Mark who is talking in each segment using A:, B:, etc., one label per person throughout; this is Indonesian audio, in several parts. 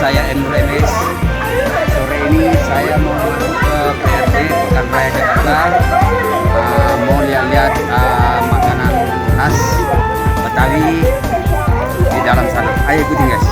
A: saya Enur Emes. Sore ini saya mau masuk ke PRD Pekan Raya Jakarta. Mau lihat-lihat makanan khas Betawi di dalam sana. Ayo ikutin guys.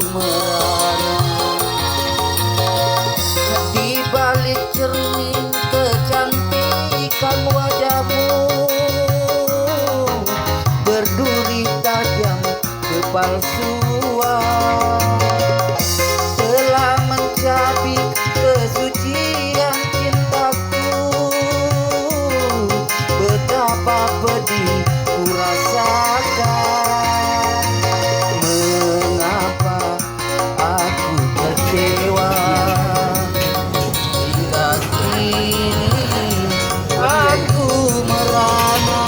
B: merana. Di balik cermin kecantikan wajahmu, berduri tajam kepalsuan telah mencabik kesucian cintaku. Betapa pedih ku rasakan, mengapa aku kecewa hingga kini aku merana.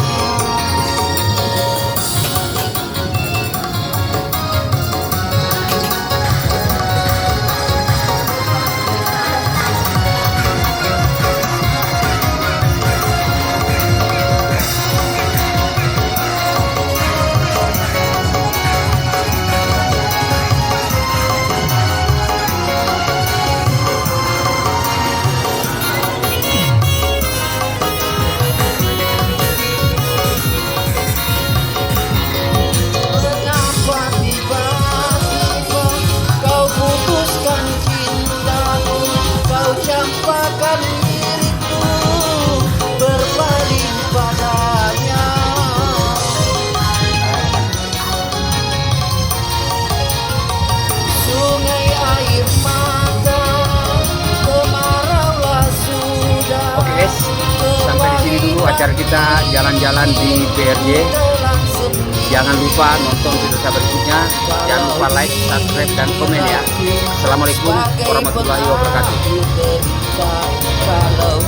B: Mengapa tiba-tiba kau putuskan cintaku, kau campakkan diriku berpaling padanya. Sungai air mata, kemaraulah sudah.
A: Oke guys, sampai di sini dulu acara kita jalan-jalan di BRJ. Jangan lupa nonton video saya berikutnya. Jangan lupa like, subscribe, dan komen ya. Assalamualaikum warahmatullahi wabarakatuh.
B: Kalau